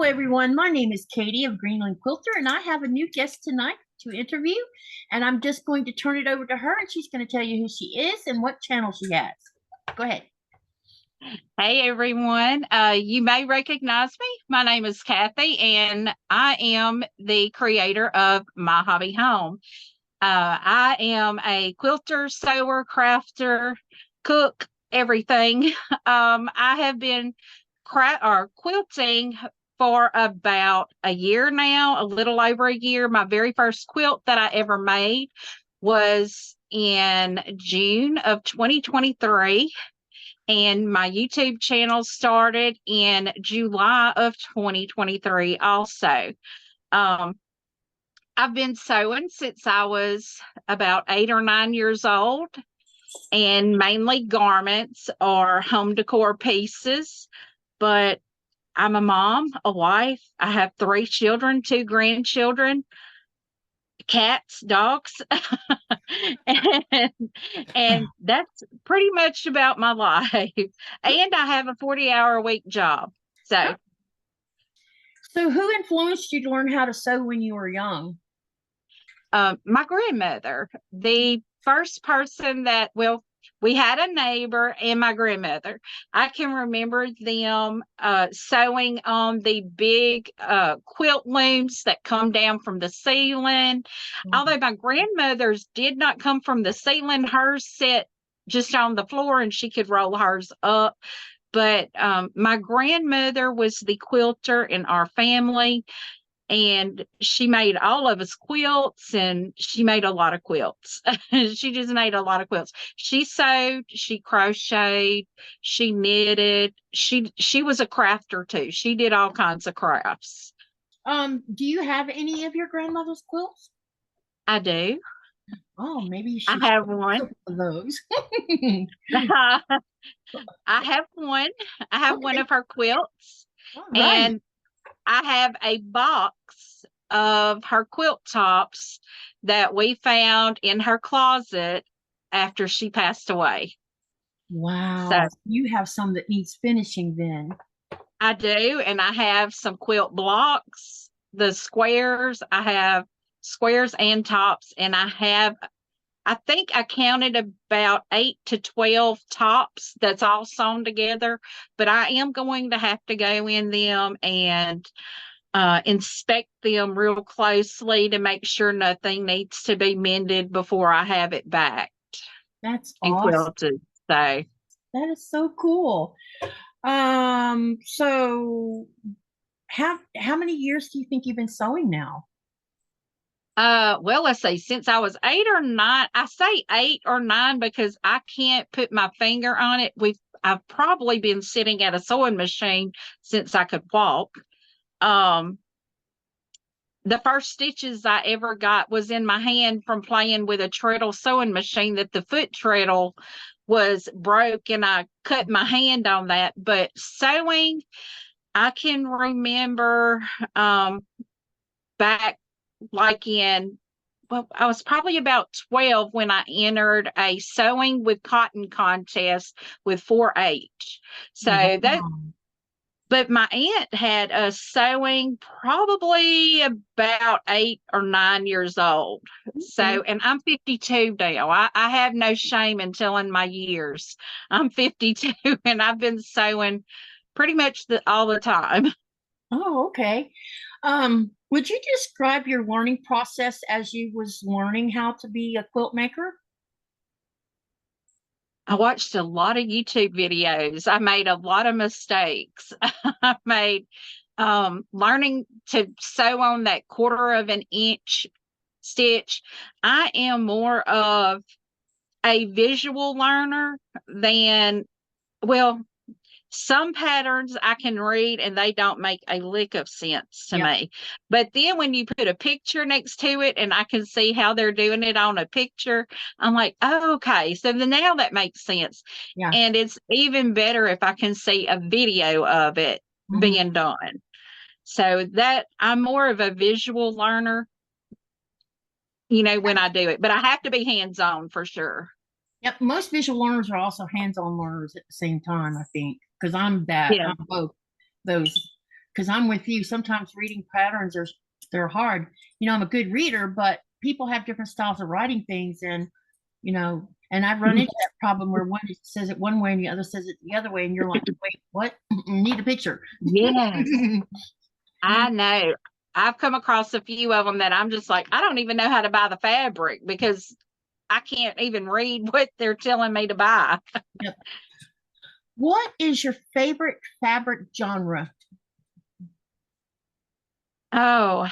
everyone. My name is Katy of Greenland Quilter, and I have a new guest tonight to interview. And I'm just going to turn it over to her, and she's going to tell you who she is and what channel she has. Go ahead. Hey, everyone. You may recognize me. My name is Cathy, and I am the creator of My Hobby Home. I am a quilter, sewer, crafter, cook, everything. I have been quilting for about a year now, a little over a year. My very first quilt that I ever made was in June of 2023. And my YouTube channel started in July of 2023 also. I've been sewing since I was about 8 or 9 years old, and mainly garments or home decor pieces. But I'm a mom, a wife. I have 3 children, 2 grandchildren, cats, dogs, and that's pretty much about my life. And I have a 40-hour-a-week job. So who influenced you to learn how to sew when you were young? My grandmother, the first person that, we had a neighbor and my grandmother. I can remember them sewing on the big quilt looms that come down from the ceiling. Although my grandmother's did not come from the ceiling, hers sat just on the floor and she could roll hers up. But my grandmother was the quilter in our family. And she made all of us quilts, and she made a lot of quilts. She just made a lot of quilts. She sewed, she crocheted, she knitted. She was a crafter too. She did all kinds of crafts. Do you have any of your grandmother's quilts? I do. Oh, maybe you should. I have one of those. I have one. I have one of her quilts. Right. And I have a box of her quilt tops that we found in her closet after she passed away. Wow. So you have some that needs finishing then. I do. And I have some quilt blocks, the squares. I have squares and tops. And I think I counted about 8 to 12 tops that's all sewn together, but I am going to have to go in them and inspect them real closely to make sure nothing needs to be mended before I have it backed. That's and awesome. Quilted. So that is so cool. So how many years do you think you've been sewing now? Well, let's see, since I was 8 or 9, I say 8 or 9 because I can't put my finger on it. I've probably been sitting at a sewing machine since I could walk. The first stitches I ever got was in my hand from playing with a treadle sewing machine that the foot treadle was broke, and I cut my hand on that. But sewing, I can remember back like I was probably about 12 when I entered a sewing with cotton contest with 4-H. So but my aunt had us sewing probably about 8 or 9 years old. So, and I'm 52 now. I have no shame in telling my years. I'm 52 and I've been sewing pretty much all the time. Oh, okay. Would you describe your learning process as you was learning how to be a quilt maker? I watched a lot of YouTube videos. I made a lot of mistakes. I made learning to sew on that 1/4 of an inch stitch. I am more of a visual learner than, some patterns I can read and they don't make a lick of sense to me. But then when you put a picture next to it and I can see how they're doing it on a picture, I'm like, oh, okay. So now that makes sense. Yeah. And it's even better if I can see a video of it being done. So that I'm more of a visual learner, when I do it. But I have to be hands-on for sure. Yep. Most visual learners are also hands-on learners at the same time, I think. Because I'm that. I'm both those because I'm with you. Sometimes reading patterns are they're hard. You know, I'm a good reader, but people have different styles of writing things, and you know, and I've run into that problem where one says it one way and the other says it the other way, and you're like, wait, what? Need a picture. Yes, I know. I've come across a few of them that I'm just like, I don't even know how to buy the fabric because I can't even read what they're telling me to buy. Yep. What is your favorite fabric genre? Oh,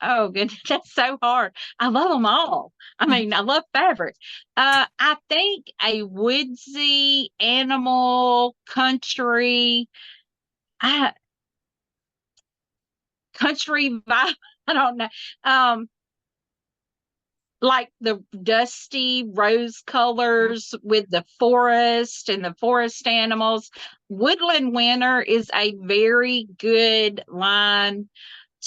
oh goodness, that's so hard. I love them all. I mean, I love fabric. I think a woodsy, animal, country, I country vibe. I don't know. Like the dusty rose colors with the forest and the forest animals. Woodland Winter is a very good line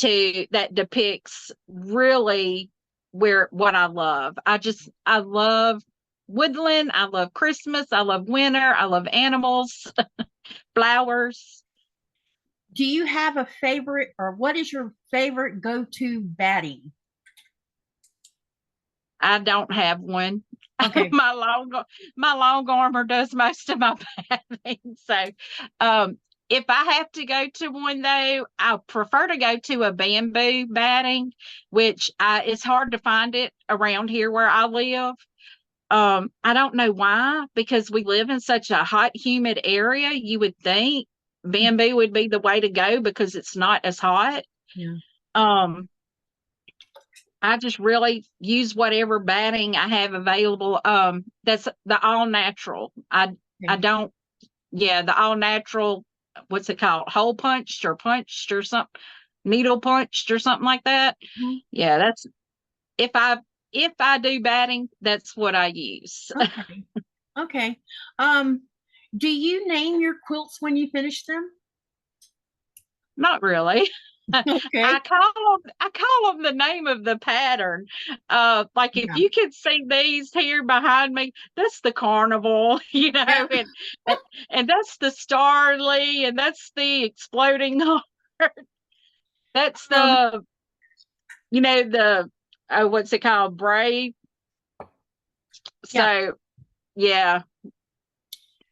that depicts really what I love. I love woodland, I love Christmas, I love winter, I love animals, flowers. Do you have a favorite, or what is your favorite go-to batting? I don't have one. Okay. my long armor does most of my batting. So if I have to go to one though, I prefer to go to a bamboo batting, which it's hard to find it around here where I live. I don't know why, because we live in such a hot, humid area. You would think bamboo would be the way to go because it's not as hot. Yeah. I just really use whatever batting I have available. That's the all natural. I don't, the all natural, what's it called? Hole punched or something, needle punched or something like that. Mm-hmm. Yeah, that's if I do batting, that's what I use. Okay. Okay. Do you name your quilts when you finish them? Not really. Okay. I call them the name of the pattern. Like if you could see these here behind me, that's the carnival, you know, and that's the starly, and that's the exploding heart. That's the, you know, the what's it called, brave. So yeah.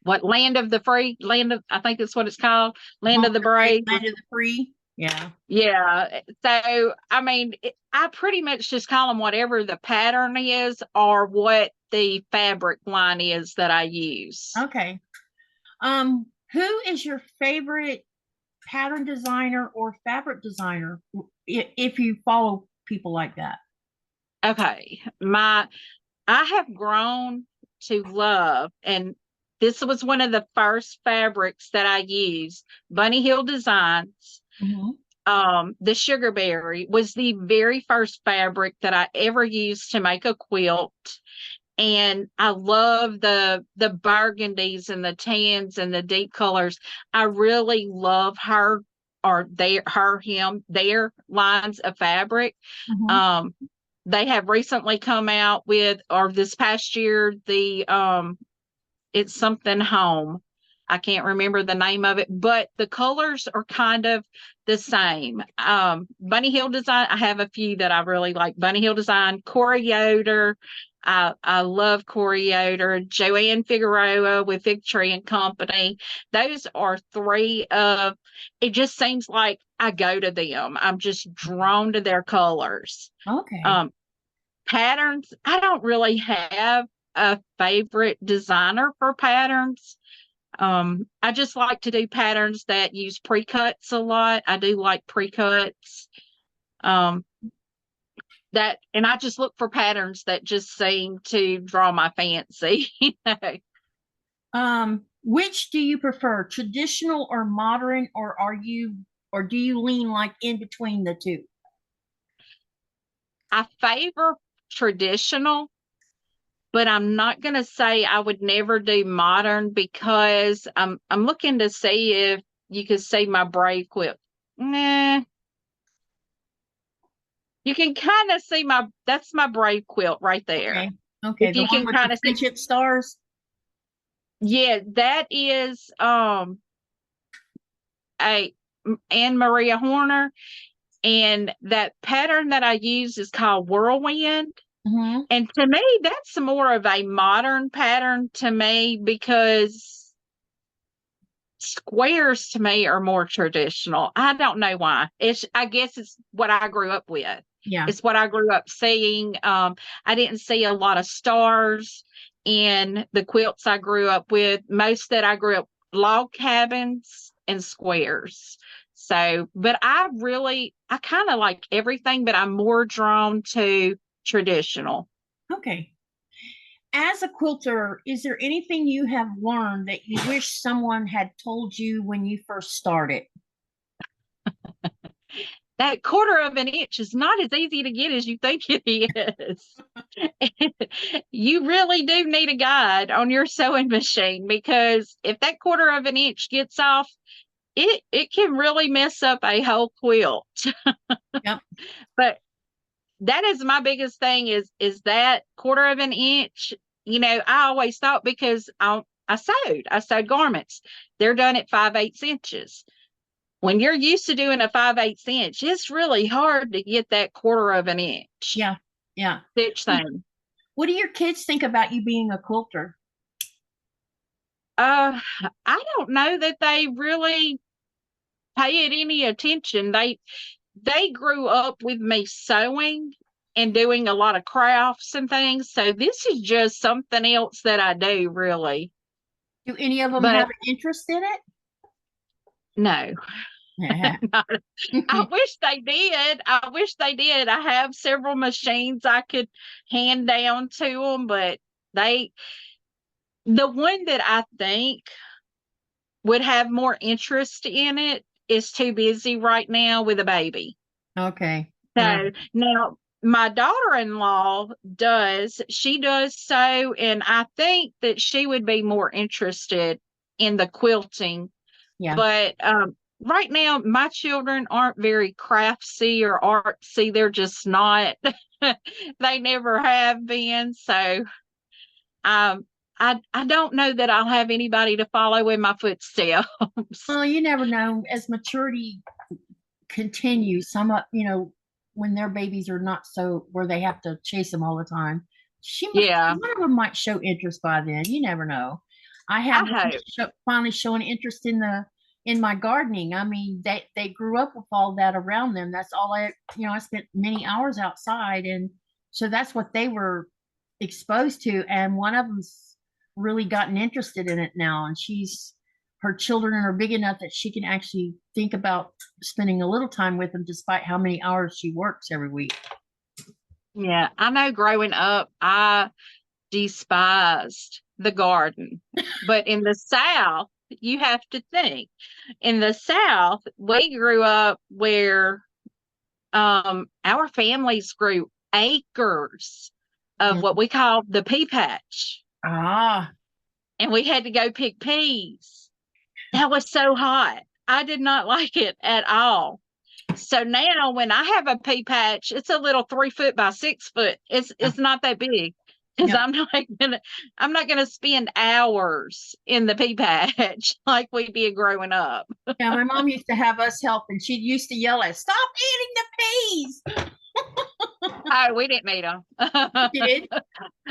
What land of the free? I think that's what it's called. Land of the brave. Land of the free. Yeah. Yeah. So, I mean, I pretty much just call them whatever the pattern is or what the fabric line is that I use. Okay. Who is your favorite pattern designer or fabric designer if you follow people like that? Okay. I have grown to love, and this was one of the first fabrics that I used, Bunny Hill Designs. Mm-hmm. The sugarberry was the very first fabric that I ever used to make a quilt. And I love the burgundies and the tans and the deep colors. I really love their lines of fabric. Mm-hmm. They have recently come out with, or this past year, it's something home. I can't remember the name of it, but the colors are kind of the same. Bunny Hill Design, I have a few that I really like. Bunny Hill Design, Qaqortoq. I love Qaqortoq. Joanne Figueroa with Fig Tree and Company. Those are three of, it just seems like I go to them. I'm just drawn to their colors. Okay. Patterns, I don't really have a favorite designer for patterns. I just like to do patterns that use pre-cuts a lot. I do like pre-cuts. And I just look for patterns that just seem to draw my fancy. You know? Which do you prefer, traditional or modern, or do you lean like in between the two? I favor traditional, but I'm not going to say I would never do modern because I'm looking to see if you can see my brave quilt. Nah. You can kind of see that's my brave quilt right there. Okay. Okay. If you can kind of see friendship stars. Yeah, that is a Anne Maria Horner, and that pattern that I use is called Whirlwind. Mm-hmm. And to me, that's more of a modern pattern to me, because squares to me are more traditional. I don't know why. I guess it's what I grew up with. Yeah. It's what I grew up seeing. I didn't see a lot of stars in the quilts I grew up with. Most that I grew up log cabins and squares. So, but I kind of like everything, but I'm more drawn to traditional. Okay. As a quilter, is there anything you have learned that you wish someone had told you when you first started? That quarter of an inch is not as easy to get as you think it is. You really do need a guide on your sewing machine, because if that quarter of an inch gets off, it can really mess up a whole quilt. Yep. But that is my biggest thing, is that quarter of an inch. I always thought, because I sewed garments, they're done at 5/8 inches. When you're used to doing a 5/8 inch, it's really hard to get that quarter of an inch. Yeah. Yeah. Stitch thing. What do your kids think about you being a quilter? I don't know that they really pay it any attention. They grew up with me sewing and doing a lot of crafts and things. So this is just something else that I do, really. Do any of them But have an interest in it? no. I wish they did. I have several machines I could hand down to them, but the one that I think would have more interest in it is too busy right now with a baby. Okay. So now my daughter-in-law she does sew, and I think that she would be more interested in the quilting. Yeah. But right now, my children aren't very craftsy or artsy. They're just not. They never have been. So I don't know that I'll have anybody to follow in my footsteps. Well, you never know. As maturity continues, when their babies are not so where they have to chase them all the time, Yeah. one of them might show interest by then. You never know. I have finally showing interest in my gardening. I mean, they grew up with all that around them. That's all I spent many hours outside, and so that's what they were exposed to. And one of them's really gotten interested in it now, and her children are big enough that she can actually think about spending a little time with them, despite how many hours she works every week. Yeah, I know growing up, I despised the garden. But in the South, you have to think. In the South, we grew up where our families grew acres of what we call the pea patch. Ah. And we had to go pick peas. That was so hot. I did not like it at all. So now when I have a pea patch, it's a little 3 foot by 6 foot. It's not that big, because I'm not gonna spend hours in the pea patch like we did growing up. Yeah, my mom used to have us help, and she used to yell at, "Stop eating the peas!" Oh, we didn't eat them. Did.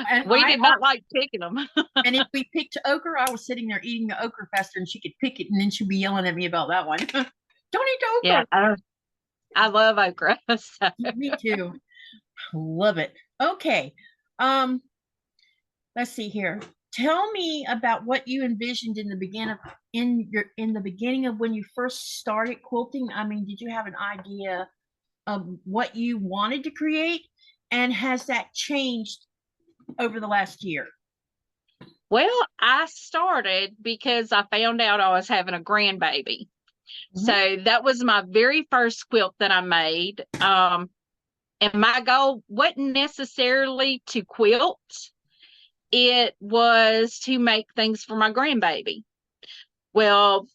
And we did not like picking them. And if we picked okra, I was sitting there eating the okra faster, and she could pick it, and then she'd be yelling at me about that one. Don't eat the okra. Yeah, I love okra. So. Me too. Love it. Okay. Let's see here. Tell me about what you envisioned in the beginning of when you first started quilting. I mean, did you have an idea of what you wanted to create, and has that changed over the last year? Well, I started because I found out I was having a grandbaby. So that was my very first quilt that I made. And my goal wasn't necessarily to quilt. It was to make things for my grandbaby. Well,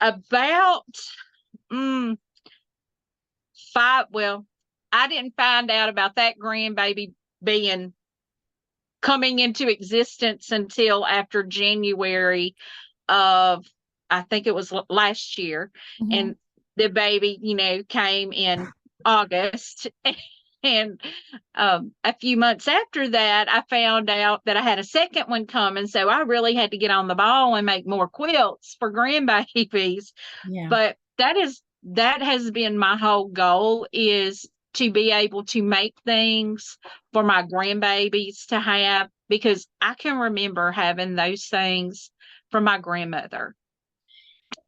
about I didn't find out about that grandbaby coming into existence until after January of I think it was last year, Mhm. and the baby, came in August. And a few months after that, I found out that I had a second one coming. So I really had to get on the ball and make more quilts for grandbabies. Yeah. But that has been my whole goal, is to be able to make things for my grandbabies to have, because I can remember having those things from my grandmother.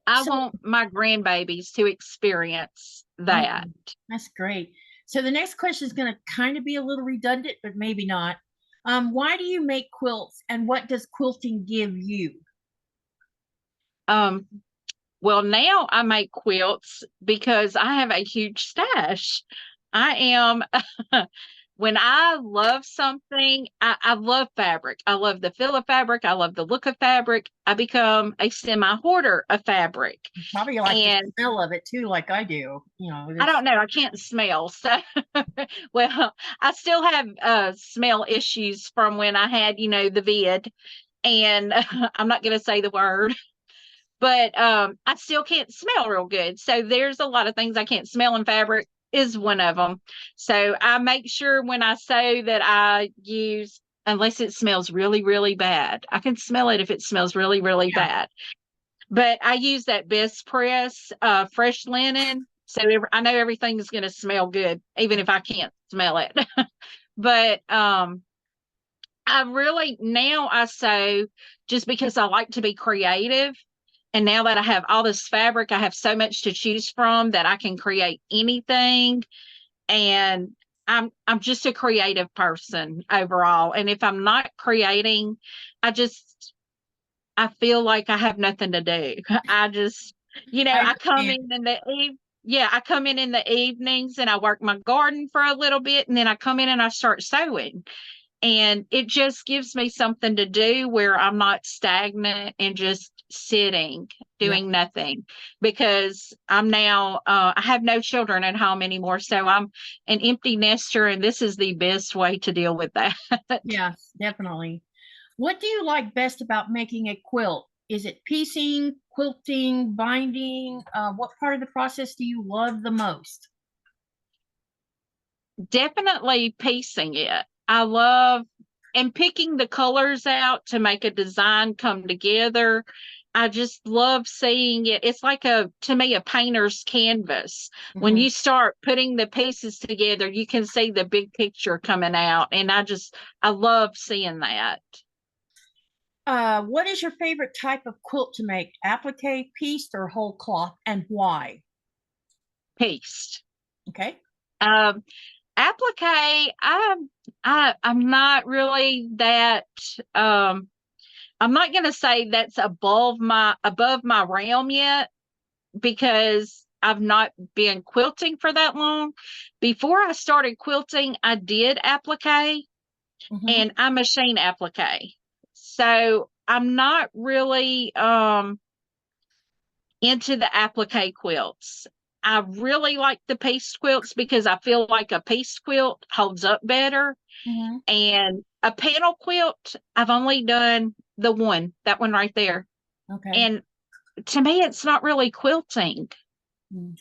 I So, want my grandbabies to experience oh, that. that's great. So the next question is going to kind of be a little redundant, but maybe not. Why do you make quilts, and what does quilting give you? Um, well, now I make quilts because I have a huge stash. I am, when I love something, I love fabric. I love the feel of fabric. I love the look of fabric. I become a semi hoarder of fabric. Probably like the And smell of it too, like I do. I don't know, I can't smell. So, well, I still have smell issues from when I had, the vid. And I'm not going to say the word, but I still can't smell real good. So there's a lot of things I can't smell, and fabric is one of them. So I make sure when I sew that I use, unless it smells really, really bad. I can smell it if it smells really, really Yeah. bad. But I use that Best Press fresh linen. So I know everything is going to smell good, even if I can't smell it. But I really, now I sew just because I like to be creative. And now that I have all this fabric, I have so much to choose from that I can create anything. And I'm just a creative person overall. And if I'm not creating, I feel like I have nothing to do. I just, I I come understand. in I come in the evenings and I work my garden for a little bit, and then I come in and I start sewing. And it just gives me something to do where I'm not stagnant and just sitting Yeah. doing nothing, because I'm now I have no children at home anymore, so I'm an empty nester, and this is the best way to deal with that. Yes, definitely. What do you like best about making a quilt? Is it piecing, quilting, binding? What part of the process do you love the most? Definitely piecing it. I love, and picking the colors out to make a design come together. I just love seeing it. It's like, to me, a painter's canvas. When Mhm. you start putting the pieces together, you can see the big picture coming out. And I love seeing that. What is your favorite type of quilt to make? Applique, pieced, or whole cloth, and why? Pieced. Okay. Um, Applique, I'm not really that, I'm not going to say that's above my realm yet, because I've not been quilting for that long. Before I started quilting, I did applique, Hmm. and I machine applique. So I'm not really into the applique quilts. I really like the piece quilts because I feel like a piece quilt holds up better. Hmm. And a panel quilt, I've only done that one right there. Okay. And to me, it's not really quilting. Mm.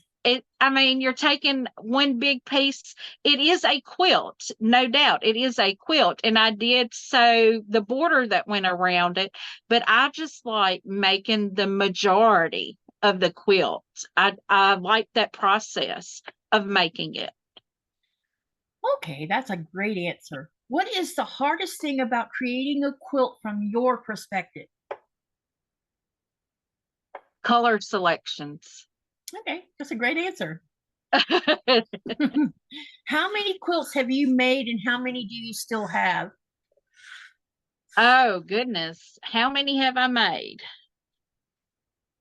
I mean, you're taking one big piece. It is a quilt, no doubt. It is a quilt. And I did sew the border that went around it, but I just like making the majority of the quilt. I like that process of making it. Okay, that's a great answer. What is the hardest thing about creating a quilt from your perspective? Color selections. Okay, that's a great answer. How many quilts have you made, and how many do you still have? Oh, goodness. How many have I made?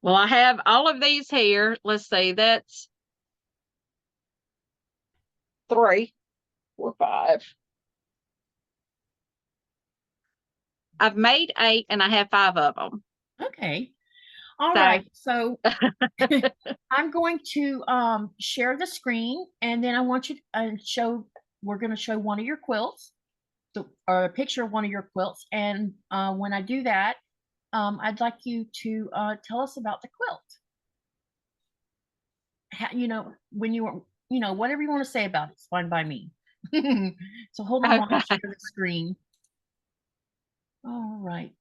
Well, I have all of these here. Let's see, that's 3, 4, 5. I've made 8 and I have 5 of them. Okay. All So, right. So I'm going to share the screen, and then I want you to we're going to show one of your quilts, or a picture of one of your quilts. And when I do that, I'd like you to tell us about the quilt. You know, when you were, you know, whatever you want to say about it, it's fine by me. So hold on while I Okay. share the screen. All right.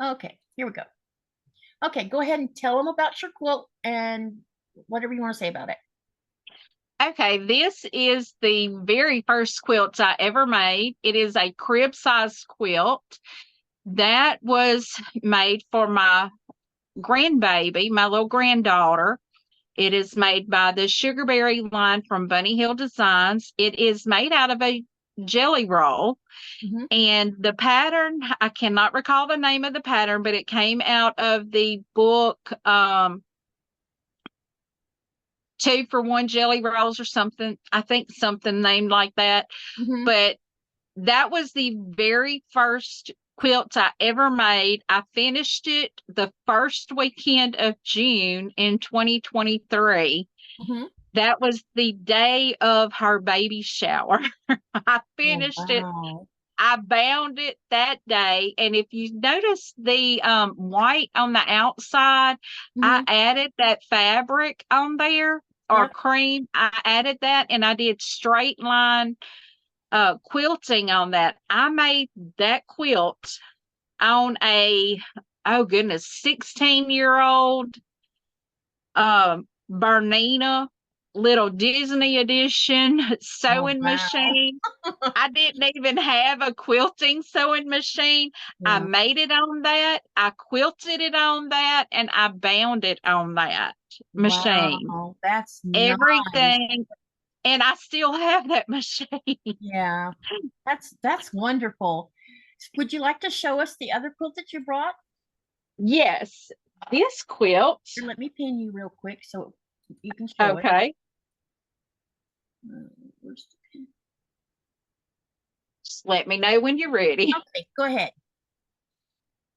Okay, here we go. Okay, go ahead and tell them about your quilt and whatever you want to say about it. Okay, this is the very first quilt I ever made. It is a crib size quilt that was made for my grandbaby, my little granddaughter. It is made by the Sugarberry line from Bunny Hill Designs. It is made out of a jelly roll. Mhm. And the pattern, I cannot recall the name of the pattern, but it came out of the book 2 for 1 jelly rolls or something. I think something named like that. Mhm. But that was the very first quilt I ever made. I finished it the first weekend of June in 2023. Mhm. That was the day of her baby shower. I Oh, finished it. wow. I bound it that day. And if you notice the white on the outside, I Mhm. added that fabric on there, or Yep. cream. I added that, and I did straight line quilting on that. I made that quilt on a, oh goodness, 16-year-old Bernina little Disney edition Oh, sewing wow. machine. I didn't even have a quilting sewing machine. I Yeah. made it on that. I quilted it on that, and I bound it on that machine. Wow. That's nice. Everything, and I still have that machine. Yeah. That's wonderful. Would you like to show us the other quilt that you brought? Yes, this quilt. Here, let me pin you real quick so you can show it. Okay, Where's the pin? just let me know when you're ready. Okay, go ahead.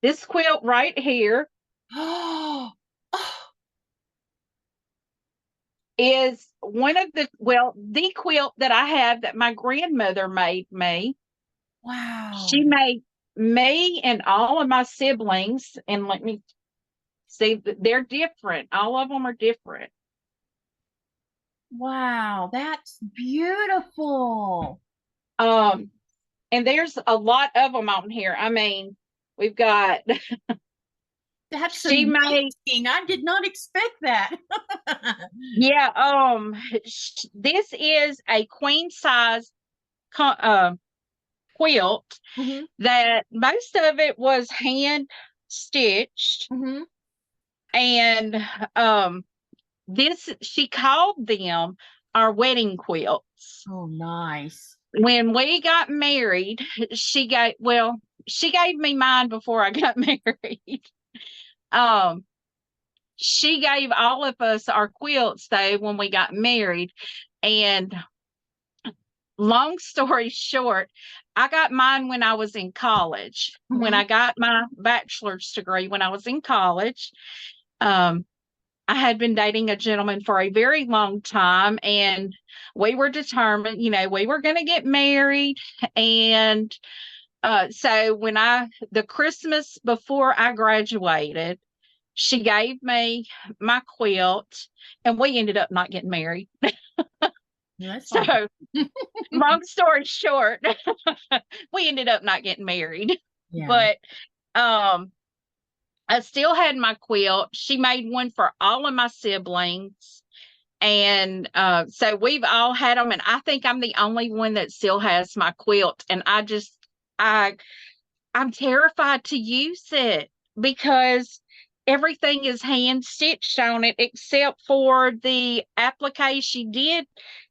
This quilt right here Oh, is one of the, well, the quilt that I have that my grandmother made me. She wow. made me and all of my siblings, and let me see, they're different. All of them are different. Wow, that's beautiful. Um, and there's a lot of them on here. I mean, we've got, That's she made, amazing. I did not expect that. yeah, this is a queen size quilt Hmm. that most of it was hand stitched. Hmm. And this, she called them our wedding quilts. Oh, nice. When we got married, she gave me mine before I got married. Um, she gave all of us our quilts though when we got married. And long story short, I got mine when I was in college. When Hmm. I got my bachelor's degree when I was in college, um, I had been dating a gentleman for a very long time, and we were determined, you know, we were going to get married. And so the Christmas before I graduated, she gave me my quilt, and we ended up not getting married. That's fine. So, long story short, we ended up not getting married. Yeah. But um, I still had my quilt. She made one for all of my siblings. And so we've all had them. And I think I'm the only one that still has my quilt. And I'm terrified to use it because everything is hand stitched on it except for the applique. She did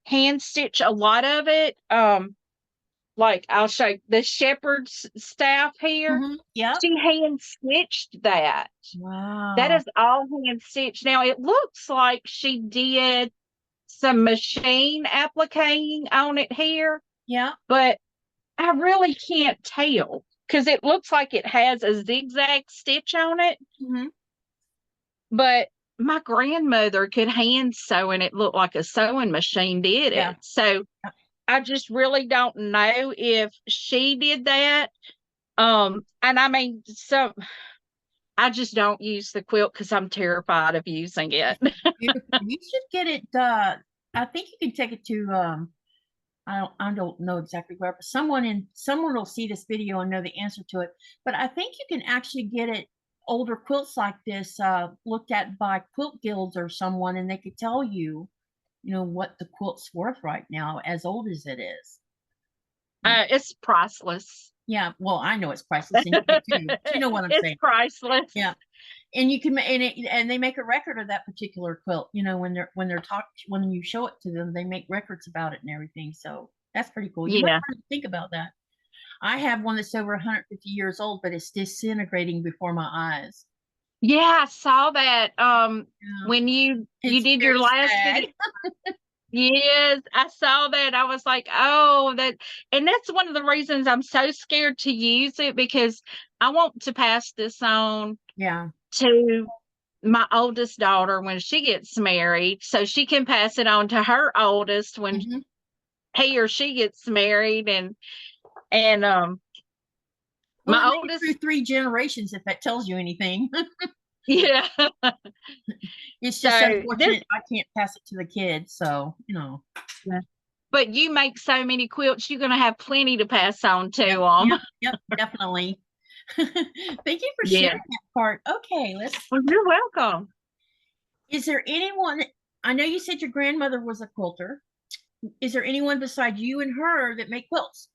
hand stitch a lot of it. Like I'll show you the shepherd's staff here. Hmm. Yep. She hand stitched that. That Wow. is all hand stitched. Now it looks like she did some machine appliquing on it here, Yeah. but I really can't tell because it looks like it has a zigzag stitch on it. Hmm. But my grandmother could hand sew and it looked like a sewing machine did Yeah. it. So I just really don't know if she did that And I mean, so I just don't use the quilt because I'm terrified of using it. You should get it. I think you can take it to. I don't know exactly where, but someone will see this video and know the answer to it. But I think you can actually get it older quilts like this looked at by quilt guilds or someone, and they could tell you, what the quilt's worth right now, as old as it is. It's priceless. Yeah, well, I know it's priceless, and you do too. You know what I'm saying? It's priceless. Yeah, and you can and they make a record of that particular quilt. When you show it to them, they make records about it and everything. So that's pretty cool. You might Yeah. want to think about that. I have one that's over 150 years old, but it's disintegrating before my eyes. Yeah, I saw that. Yeah. When you It's did your very last sad. video. Yes, I saw that. I was like, oh, and that's one of the reasons I'm so scared to use it, because I want to pass this on Yeah. to my oldest daughter when she gets married, so she can pass it on to her oldest when Mhm. he or she gets married. And Well, my it made it oldest, through 3 generations, if that tells you anything. yeah. It's just So unfortunate I can't pass it to the kids, so, but you make so many quilts, you're going to have plenty to pass on to Yep, them. yep, definitely. Thank you for Yeah. sharing that part. Okay, Well, you're welcome. is there anyone, I know you said your grandmother was a quilter. Is there anyone beside you and her that make quilts?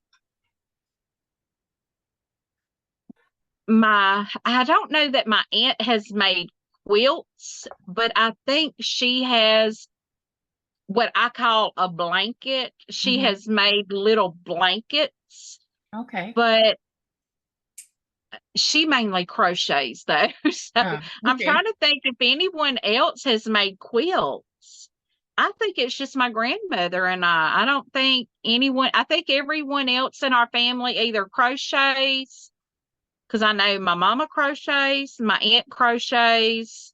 I don't know that my aunt has made quilts, but I think she has what I call a blanket. She Mhm. has made little blankets, Okay. but she mainly crochets though. So I'm Okay. trying to think if anyone else has made quilts. I think it's just my grandmother and I. I don't think anyone, I think everyone else in our family either crochets, because I know my mama crochets, my aunt crochets,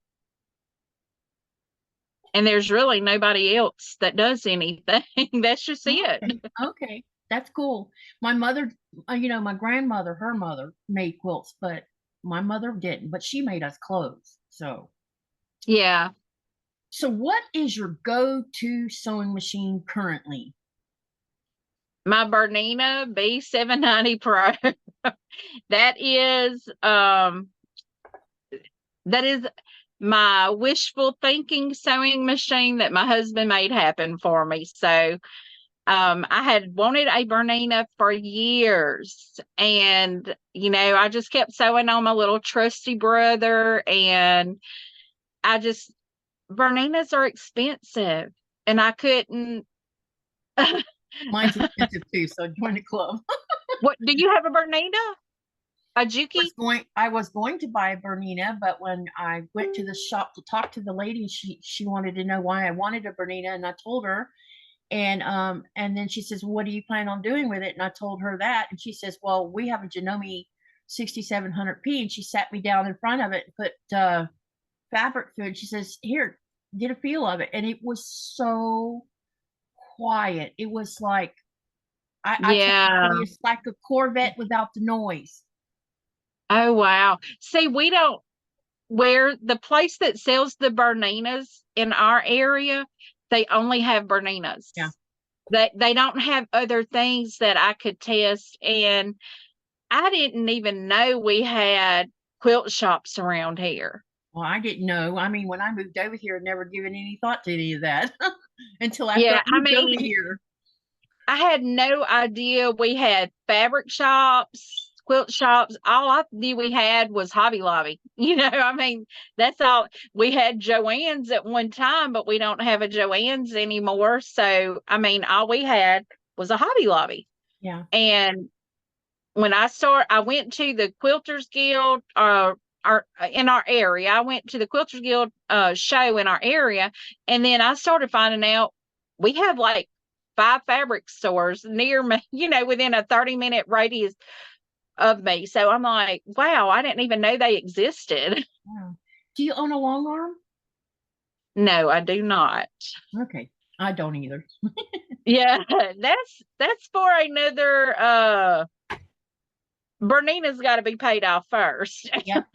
and there's really nobody else that does anything. That's just it. Okay. Okay. That's cool. My mother, my grandmother, her mother made quilts, but my mother didn't, but she made us clothes. Yeah. So what is your go-to sewing machine currently? My Bernina B790 Pro. That is my wishful thinking sewing machine that my husband made happen for me. So I had wanted a Bernina for years, and I just kept sewing on my little trusty brother, and Berninas are expensive, and I couldn't. Mine's expensive too, so join the club. What do you have, a Bernina? A Juki? I was going to buy a Bernina, but when I went to the shop to talk to the lady, she wanted to know why I wanted a Bernina, and I told her, and then she says, "What do you plan on doing with it?" And I told her that, and she says, "Well, we have a Janome 6700P," and she sat me down in front of it and put fabric through it. She says, "Here, get a feel of it," and it was so quiet. It was like I tell Yeah. you, it's like a Corvette without the noise. Oh wow. See, we don't where the place that sells the Berninas in our area, they only have Berninas. Yeah. They don't have other things that I could test. And I didn't even know we had quilt shops around here. Well, I didn't know. I mean, when I moved over here, I'd never given any thought to any of that until after Yeah, I moved over here. I had no idea we had fabric shops, quilt shops. All I knew we had was Hobby Lobby. I mean, that's all. We had Joann's at one time, but we don't have a Joann's anymore. So, I mean, all we had was a Hobby Lobby. Yeah. And when I went to the Quilters Guild, in our area. I went to the Quilters Guild show in our area, and then I started finding out we have like 5 fabric stores near me, within a 30-minute radius of me. So I'm like, wow, I didn't even know they existed. Wow. Do you own a long arm? No, I do not. Okay. I don't either. Yeah, that's for another Bernina's got to be paid off first. Yep.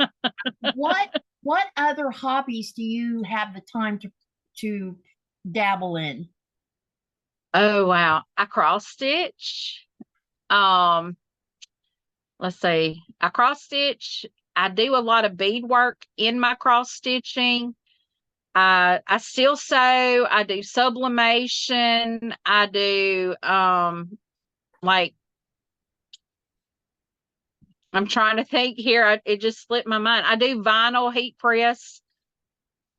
What other hobbies do you have the time to dabble in? Oh wow. I cross stitch. Um, let's see. I cross stitch. I do a lot of beadwork in my cross stitching. I still sew. I do sublimation. I do like I'm trying to think here. It just slipped my mind. I do vinyl heat press,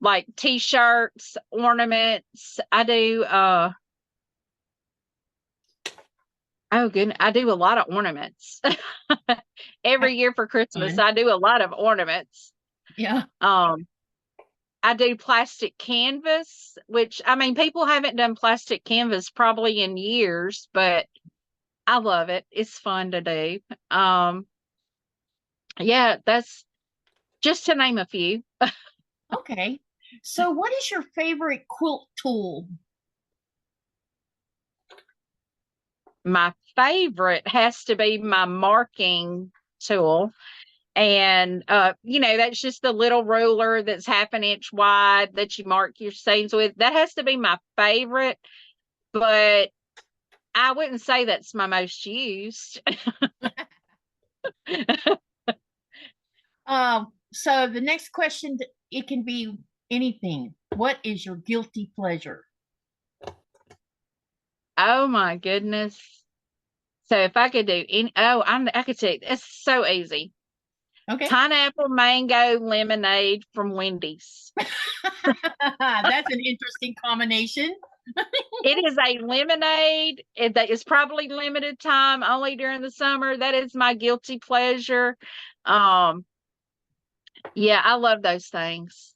like t-shirts, ornaments. I do oh goodness, I do a lot of ornaments. Every year for Christmas, Fun. I do a lot of ornaments. Yeah. I do plastic canvas, which I mean, people haven't done plastic canvas probably in years, but I love it. It's fun to do. Yeah, that's just to name a few. Okay. So what is your favorite quilt tool? My favorite has to be my marking tool. And that's just the little ruler that's 1/2 inch wide that you mark your seams with. That has to be my favorite, but I wouldn't say that's my most used. So the next question, it can be anything. What is your guilty pleasure? Oh my goodness. So if I could do I could say it's so easy. Okay. Pineapple mango lemonade from Wendy's. That's an interesting combination. It is a lemonade that is probably limited time only during the summer. That is my guilty pleasure. Yeah, I love those things.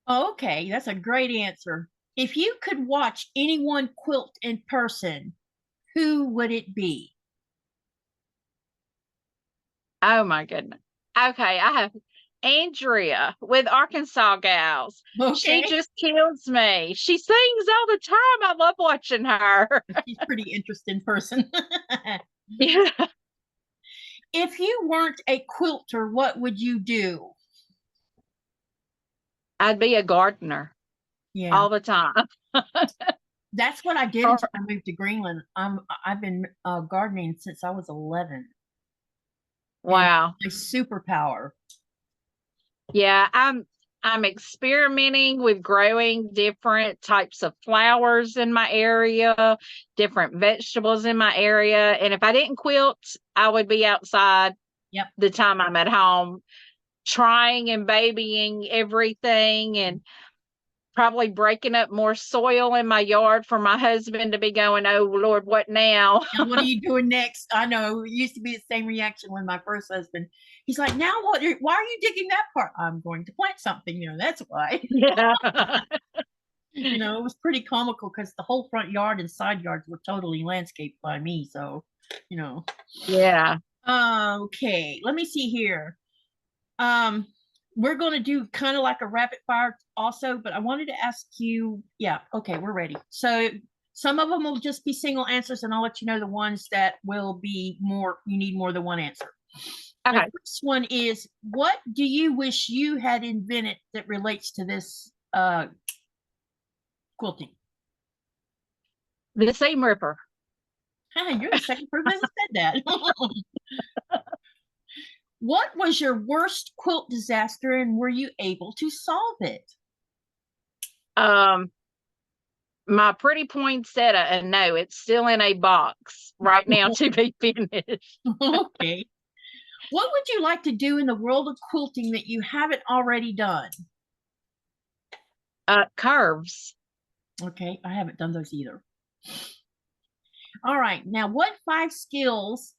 Okay, that's a great answer. If you could watch anyone quilt in person, who would it be? Oh my goodness. Okay, I have Andrea with Arkansas Gals. She Okay. just kills me. She sings all the time. I love watching her. She's a pretty interesting person. Yeah. If you weren't a quilter, what would you do? I'd be a gardener Yeah, all the time. that's what I did Or- until I moved to Greenland. I've been gardening since I was 11. And wow. my superpower. Yeah, I'm experimenting with growing different types of flowers in my area, different vegetables in my area. And if I didn't quilt, I would be outside Yep. the time I'm at home, trying and babying everything and probably breaking up more soil in my yard for my husband to be going, oh Lord, what now? Now, what are you doing next? I know it used to be the same reaction when my first husband. He's like, now what? Why are you digging that part? I'm going to plant something. That's why. Yeah. It was pretty comical because the whole front yard and side yards were totally landscaped by me. So, Yeah. Okay, let me see here. We're going to do kind of like a rapid fire also, but I wanted to ask you. Yeah, okay, we're ready. So some of them will just be single answers, and I'll let you know the ones that will be more, you need more than one answer. Okay. The first one is, what do you wish you had invented that relates to this quilting? The seam ripper. You're the second person that said that. What was your worst quilt disaster, and were you able to solve it? My pretty poinsettia, and no, it's still in a box right now to be finished. Okay. What would you like to do in the world of quilting that you haven't already done? Curves. Okay, I haven't done those either. All right, now what 5 skills,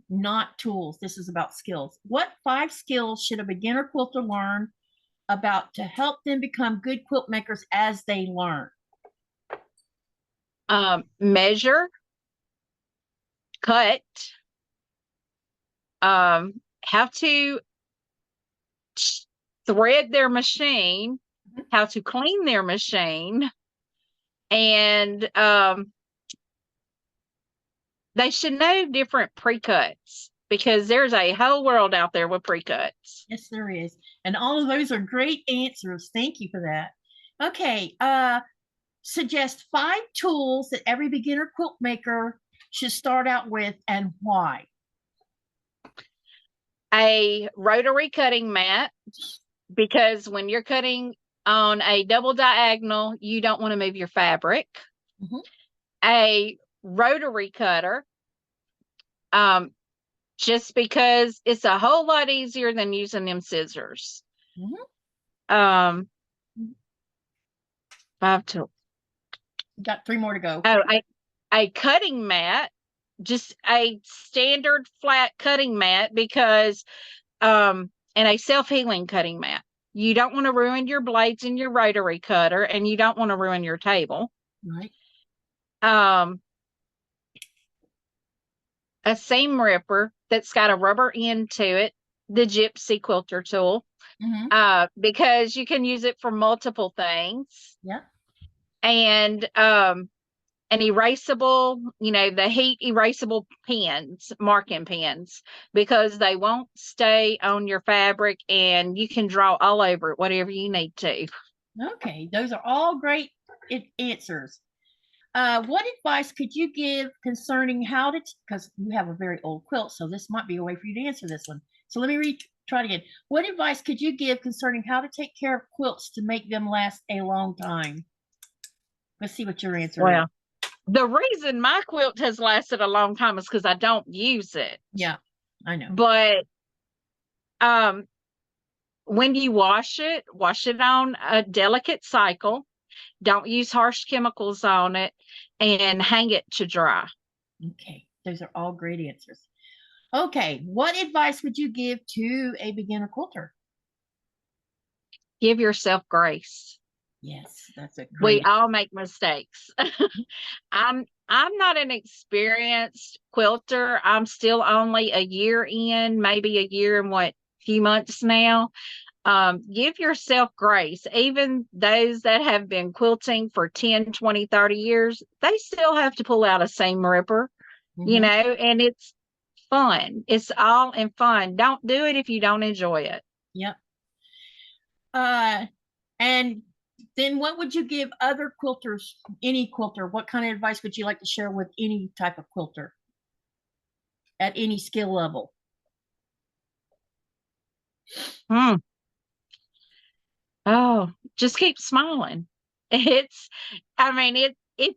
not tools, this is about skills. What 5 skills should a beginner quilter learn about to help them become good quilt makers as they learn? Measure, cut, how to thread their machine, how to clean their machine, and they should know different pre-cuts because there's a whole world out there with pre-cuts. Yes, there is. And all of those are great answers. Thank you for that. Okay. Suggest 5 tools that every beginner quilt maker should start out with and why. A rotary cutting mat, because when you're cutting on a double diagonal, you don't want to move your fabric. Mhm. A rotary cutter, just because it's a whole lot easier than using them scissors. Mhm. 5 tools. Got 3 more to go. Oh, a cutting mat, just a standard flat cutting mat, because and a self-healing cutting mat. You don't want to ruin your blades in your rotary cutter, and you don't want to ruin your table. Right. A seam ripper that's got a rubber end to it, the Gypsy quilter tool, because you can use it for multiple things. Yeah. And an erasable, the heat erasable pens, marking pens, because they won't stay on your fabric and you can draw all over it, whatever you need to. Okay, those are all great answers. What advice could you give concerning how to, because you have a very old quilt, so this might be a way for you to answer this one. So let me try it again. What advice could you give concerning how to take care of quilts to make them last a long time? Let's see what your answer is. The reason my quilt has lasted a long time is because I don't use it. Yeah, I know. But when you wash it on a delicate cycle. Don't use harsh chemicals on it, and hang it to dry. Okay, those are all great answers. Okay, what advice would you give to a beginner quilter? Give yourself grace. Yes, that's a We great. all make mistakes. I'm not an experienced quilter. I'm still only a year in, maybe a year and few months now. Give yourself grace. Even those that have been quilting for 10, 20, 30 years, they still have to pull out a seam ripper, and it's fun. It's all in fun. Don't do it if you don't enjoy it. Yep. And then what would you give other quilters, any quilter? What kind of advice would you like to share with any type of quilter at any skill level? Oh, just keep smiling. If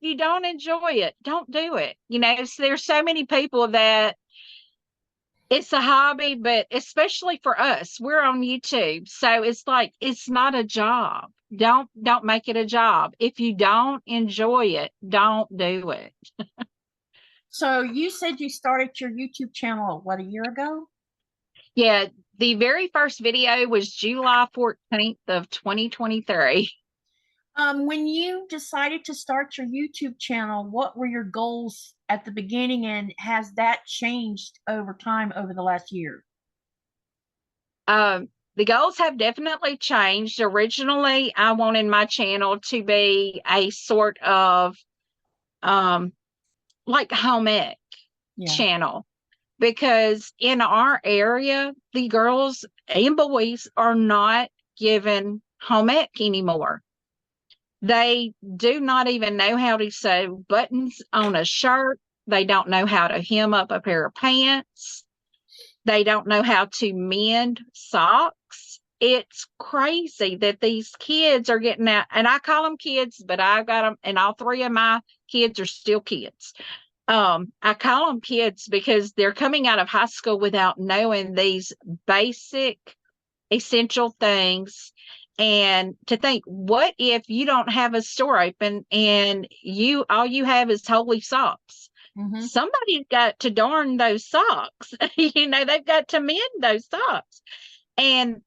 you don't enjoy it, don't do it. So there's so many people that it's a hobby, but especially for us, we're on YouTube. So it's like, it's not a job. Don't make it a job. If you don't enjoy it, don't do it. So you said you started your YouTube channel, what, a year ago? Yeah, the very first video was July 14th of 2023. When you decided to start your YouTube channel, what were your goals at the beginning, and has that changed over time over the last year? The goals have definitely changed. Originally, I wanted my channel to be a sort of like home ec channel, because in our area, the girls and boys are not given home ec anymore. They do not even know how to sew buttons on a shirt. They don't know how to hem up a pair of pants. They don't know how to mend socks. It's crazy that these kids are getting out, and I call them kids, but I got them, and all 3 of my kids are still kids. I call them kids because they're coming out of high school without knowing these basic, essential things. And to think, what if you don't have a store open and all you have is holy socks? Somebody's got to darn those socks. They've got to mend those socks. And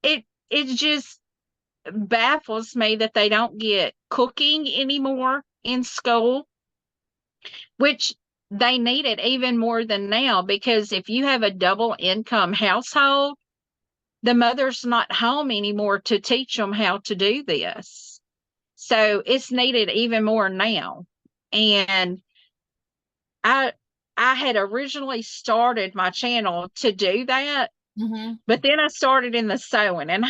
it just baffles me that they don't get cooking anymore in school, which they need it even more than now, because if you have a double income household, the mother's not home anymore to teach them how to do this. So it's needed even more now. And I I had originally started my channel to do that, but then I started in the sewing, and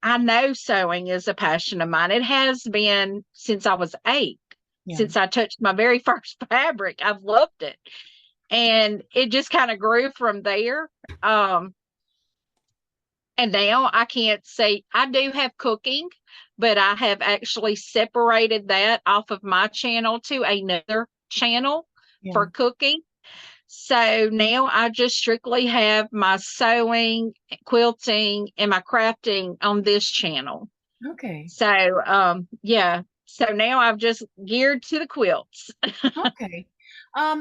I know sewing is a passion of mine. It has been since I was 8, since I touched my very first fabric. I've loved it. And it just kind of grew from there. And now I can't say I do have cooking, but I have actually separated that off of my channel to another channel for cooking. So now I just strictly have my sewing, quilting, and my crafting on this channel. Okay. So, yeah. So now I've just geared to the quilts. Okay.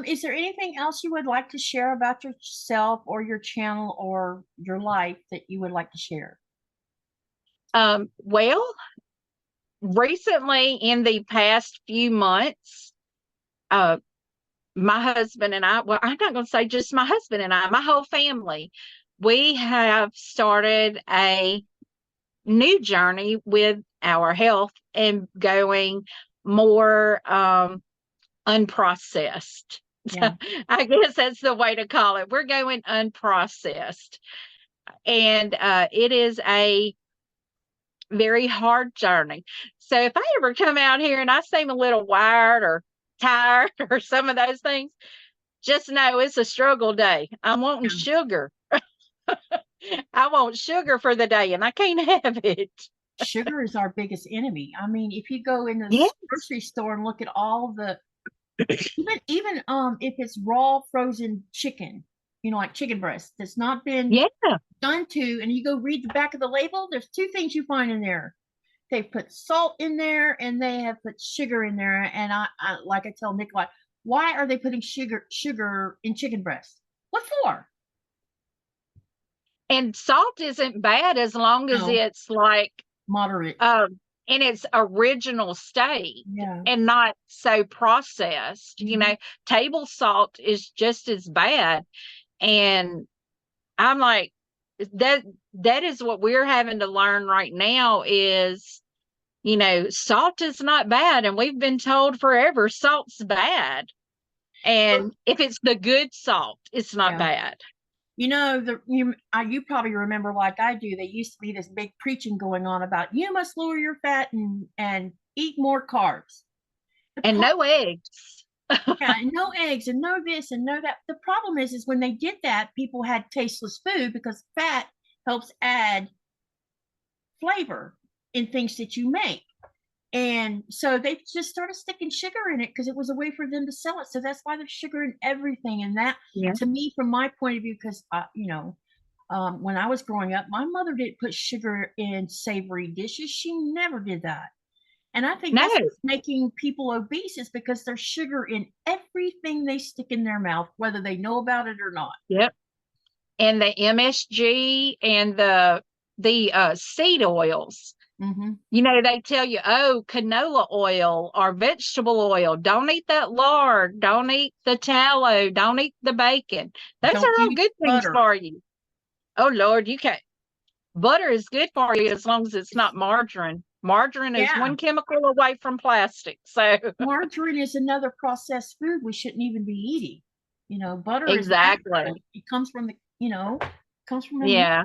Is there anything else you would like to share about yourself or your channel or your life that you would like to share? Well, recently in the past few months, my husband and I, well, I'm not going to say just my husband and I, my whole family, we have started a new journey with our health and going more unprocessed. Yeah. I guess that's the way to call it. We're going unprocessed. And it is a very hard journey. So if I ever come out here and I seem a little wired or tired or some of those things, just know it's a struggle day. I'm wanting sugar. I want sugar for the day, and I can't have it. Sugar is our biggest enemy. I mean, if you go in the grocery store and look at all the even if it's raw frozen chicken, like chicken breast that's not been done to, and you go read the back of the label, there's 2 things you find in there. They've put salt in there and they have put sugar in there. And I like I tell Nikolai, why are they putting sugar in chicken breast? What for? And salt isn't bad as long as it's like moderate. In its original state and not so processed. You know, table salt is just as bad. And I'm like, that is what we're having to learn right now is, salt is not bad. And we've been told forever salt's bad. And if it's the good salt, it's not bad. You probably remember, like I do, there used to be this big preaching going on about you must lower your fat and eat more carbs. And no eggs. And no eggs and no this and no that. The problem is when they did that, people had tasteless food because fat helps add flavor in things that you make. And so they just started sticking sugar in it because it was a way for them to sell it. So that's why there's sugar in everything. And that, to me, from my point of view, because, when I was growing up, my mother didn't put sugar in savory dishes. She never did that. And I think that's what's making people obese is because there's sugar in everything they stick in their mouth, whether they know about it or not. Yep. And the MSG and the seed oils. They tell you, canola oil or vegetable oil. Don't eat that lard. Don't eat the tallow. Don't eat the bacon. Those are all good things for you. Oh, Lord, you can't. Butter is good for you as long as it's not margarine. Margarine is one chemical away from plastic. So margarine is another processed food we shouldn't even be eating. Butter exactly. It comes from comes from yeah.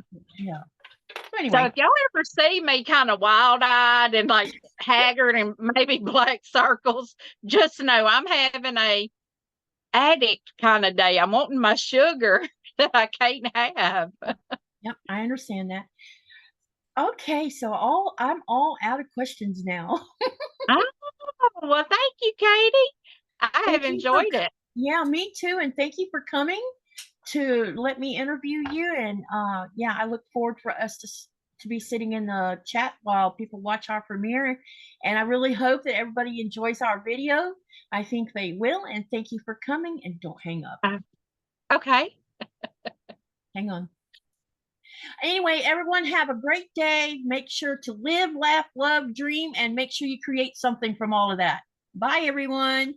Anyway. So if y'all ever see me kind of wild-eyed and like haggard and maybe black circles, just know I'm having a addict kind of day. I'm wanting my sugar that I can't have. Yep, I understand that. Okay, so I'm all out of questions now. Oh, well, thank you, Katie. I have enjoyed it. Yeah, me too. And thank you for coming to let me interview you. And I look forward for us to be sitting in the chat while people watch our premiere. And I really hope that everybody enjoys our video. I think they will. And thank you for coming, and don't hang up. Okay. Hang on. Anyway, everyone have a great day. Make sure to live, laugh, love, dream, and make sure you create something from all of that. Bye, everyone.